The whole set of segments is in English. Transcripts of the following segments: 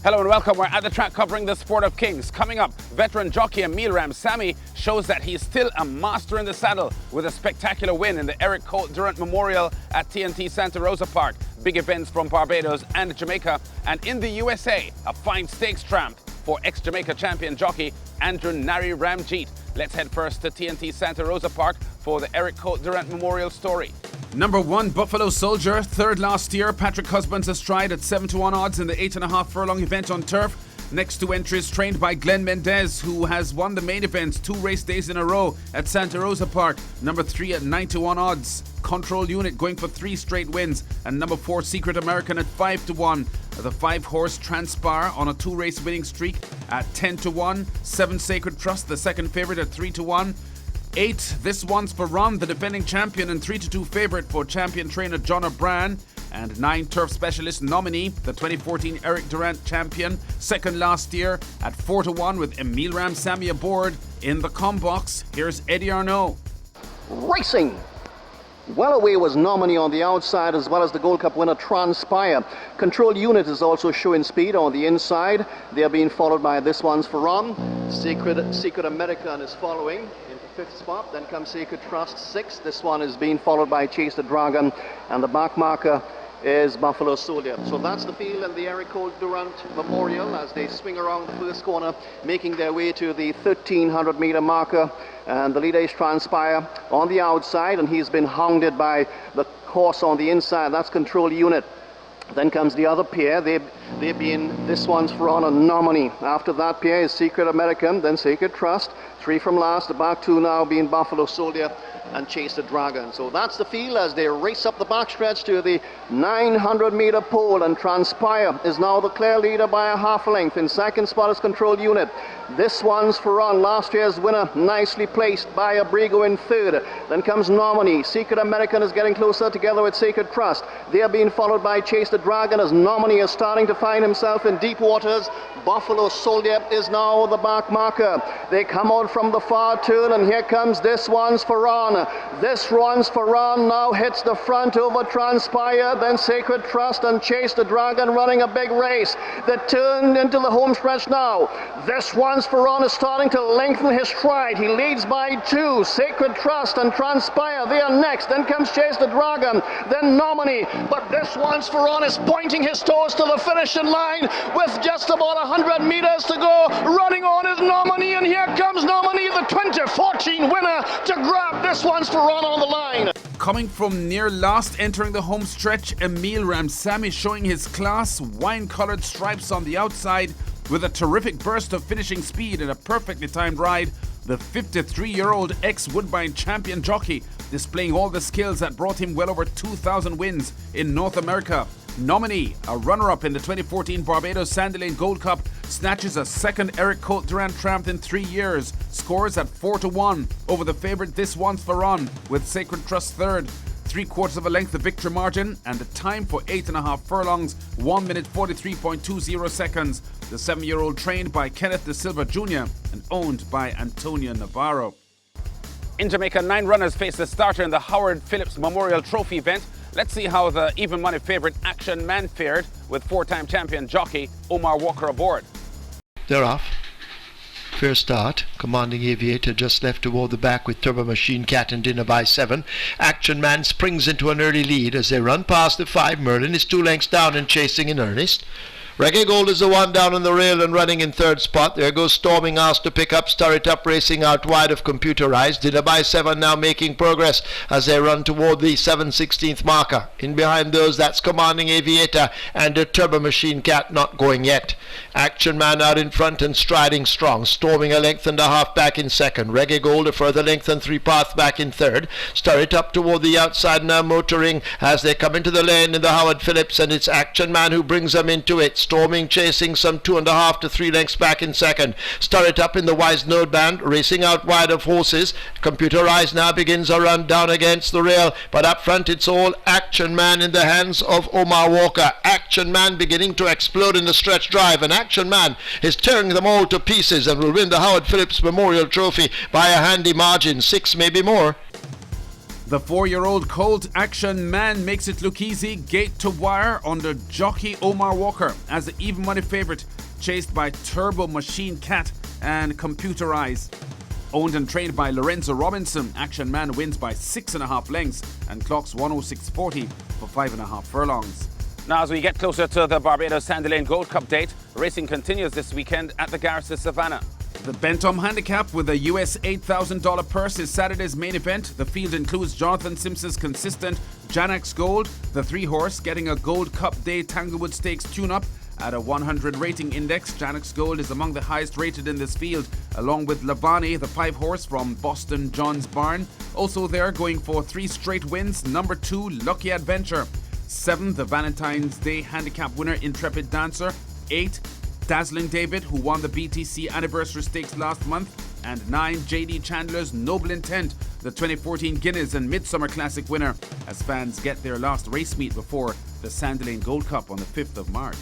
Hello and welcome. We're at the track covering the sport of kings. Coming up, veteran jockey Emile Ramsammy shows that he's still a master in the saddle with a spectacular win in the Colt Durant Memorial at TNT Santa Rosa Park. Big events from Barbados and Jamaica, and in the USA, a fine stakes tramp for ex-Jamaica champion jockey Andrew Ramgeet. Let's head first to TNT Santa Rosa Park for the Colt Durant Memorial story. Number 1, Buffalo Soldier, third last year. Patrick Husband's astride at 7-1 odds in the 8.5 furlong event on turf. Next two entries trained by Glenn Mendez, who has won the main events 2 race days in a row at Santa Rosa Park. Number 3 at 9-1 odds. Control Unit going for 3 straight wins. And number 4, Secret American at 5-1. The 5-horse Transpire on a 2-race winning streak at 10-1. 7 Sacred Trust, the second favourite at 3-1. 8, This One's for Ron, the defending champion, and 3-2 favourite for champion trainer John O'Brien. And 9, Turf Specialist Nominee, the 2014 Eric Durant champion, second last year at 4-1 with Emile Ramsammy aboard. In the combox, here's Eddie Arnaud. Racing! Well away was Nominee on the outside, as well as the Gold Cup winner Transpire. Control Unit is also showing speed on the inside. They are being followed by This One's for Ron. Secret American is following into 5th spot. Then comes Sacred Trust 6th. This one is being followed by Chase the Dragon, and the back marker is Buffalo Soldier. So that's the field and the Colt Durant Memorial as they swing around the first corner, making their way to the 1,300 meter marker. And the leader is Transpire on the outside, and he's been hounded by the horse on the inside. That's Control Unit. Then comes the other pair. They've been This One's for Honor Nominee. After that pair is Secret American, then Sacred Trust. 3 from last. The back 2 now being Buffalo Soldier and Chase the Dragon. So that's the field as they race up the backstretch to the 900 meter pole, and Transpire is now the clear leader by a half length. In second spot is Control Unit. This One's for Ron, last year's winner, nicely placed by Abrigo in third. Then comes Nominee. Secret American is getting closer together with Sacred Trust. They are being followed by Chase the Dragon as Nominee is starting to find himself in deep waters. Buffalo Soldier is now the back marker. They come out from the far turn, and here comes This One's for Ron. This One's for Ron now hits the front over Transpire, then Sacred Trust and Chase the Dragon running a big race. They turn into the home stretch now. This One's for Ron is starting to lengthen his stride. He leads by 2. Sacred Trust and Transpire, they are next. Then comes Chase the Dragon, then Nominee. But This One's for Ron is pointing his toes to the finishing line with just about 100 meters to go. Running on is Nominee, and here comes Nominee, the 2014 winner, to grab This One's for Ron on the line. Coming from near last, entering the home stretch, Emile Ramsammy showing his class. Wine-coloured stripes on the outside with a terrific burst of finishing speed and a perfectly timed ride. The 53-year-old ex-Woodbine champion jockey displaying all the skills that brought him well over 2,000 wins in North America. Nominee, a runner-up in the 2014 Barbados Sandy Lane Gold Cup, snatches a second Colt Durant tramp in 3 years. Scores at 4-1 over the favourite This One's for Ron, with Sacred Trust third. 3/4 of a length the victory margin, and the time for 8.5 furlongs, 1 minute 43.20 seconds. The 7-year-old trained by Kenneth De Silva Jr. and owned by Antonio Navarro. In Jamaica, 9 runners face the starter in the Howard Phillips Memorial Trophy event. Let's see how the even money favourite Action Man fared with 4-time champion jockey Omar Walker aboard. They're off. Fair start. Commanding Aviator just left toward the back with Turbo Machine Cat and Dinner by 7. Action Man springs into an early lead as they run past the 5. Merlin is 2 lengths down and chasing in earnest. Reggae Gold is the one down on the rail and running in 3rd spot. There goes Storming House to pick up. Stir It Up racing out wide of Computerized. Dinner by 7 now making progress as they run toward the 7/16th marker. In behind those, that's Commanding Aviator and the Turbo Machine Cat not going yet. Action Man out in front and striding strong. Storming a length and a half back in 2nd. Reggae Gold a further length and 3/4 back in 3rd. Stir It Up toward the outside now motoring as they come into the lane in the Howard Phillips, and it's Action Man who brings them into it. Storming chasing some 2.5 to 3 lengths back in 2nd. Stir It Up in the Wise Node Band racing out wide of horses. Computerized now begins a run down against the rail, but up front it's all Action Man in the hands of Omar Walker. Action Man beginning to explode in the stretch drive, and Action Man is tearing them all to pieces and will win the Howard Phillips Memorial Trophy by a handy margin, 6 maybe more. The 4-year-old Colt Action Man makes it look easy, gate to wire under jockey Omar Walker as an even money favourite, chased by Turbo Machine Cat and Computerize. Owned and trained by Lorenzo Robinson, Action Man wins by 6.5 lengths and clocks 106.40 for 5.5 furlongs. Now, as we get closer to the Barbados Sandy Lane Gold Cup date, racing continues this weekend at the Garces Savannah. The Bentham Handicap with a US $8,000 purse is Saturday's main event. The field includes Jonathan Simpson's consistent Janax Gold, the 3-horse getting a Gold Cup Day Tanglewood Stakes tune-up at a 100 rating index. Janax Gold is among the highest rated in this field, along with Lavani, the 5-horse from Boston John's Barn. Also there, going for 3 straight wins, number 2, Lucky Adventure. 7, the Valentine's Day Handicap winner, Intrepid Dancer. 8, Dazzling David, who won the BTC Anniversary Stakes last month. And 9, JD Chandler's Noble Intent, the 2014 Guinness and Midsummer Classic winner, as fans get their last race meet before the Sandy Lane Gold Cup on the 5th of March.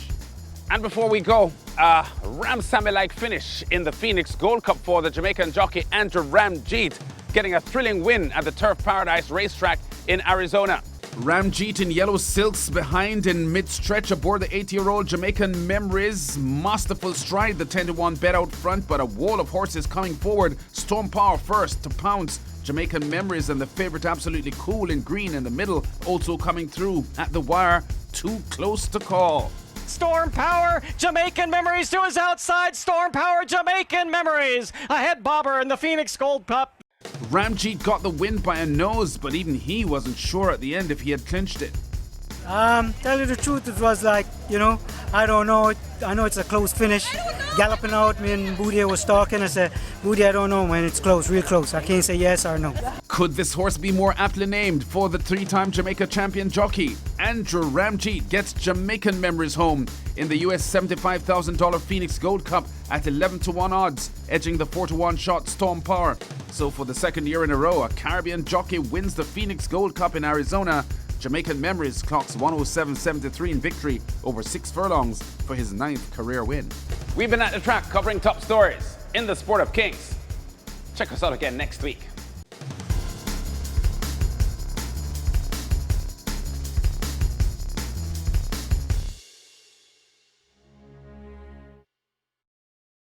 And before we go, a Ramsammy-like finish in the Phoenix Gold Cup for the Jamaican jockey Andrew Ramgeet, getting a thrilling win at the Turf Paradise racetrack in Arizona. Ramgeet in yellow silks behind in mid-stretch aboard the 8-year-old Jamaican Memories. Masterful stride, the 10-1 bet out front, but a wall of horses coming forward. Storm Power first to pounce. Jamaican Memories and the favourite Absolutely Cool in green in the middle, also coming through at the wire. Too close to call. Storm Power, Jamaican Memories to his outside. Storm Power, Jamaican Memories. A head bobber in the Phoenix Gold Cup. Ramgeet got the win by a nose, but even he wasn't sure at the end if he had clinched it. Tell you the truth, it was like, I don't know. I know it's a close finish. Galloping out, me and Booty was talking. I said, Booty, I don't know, man. It's close, real close. I can't say yes or no. Could this horse be more aptly named for the 3-time Jamaica champion jockey? Andrew Ramgeet gets Jamaican Memories home in the US $75,000 Phoenix Gold Cup at 11-1 odds, edging the 4-1 shot Storm Power. So for the second year in a row, a Caribbean jockey wins the Phoenix Gold Cup in Arizona. Jamaican Memories clocks 107.73 in victory over 6 furlongs for his 9th career win. We've been at the track covering top stories in the sport of kings. Check us out again next week.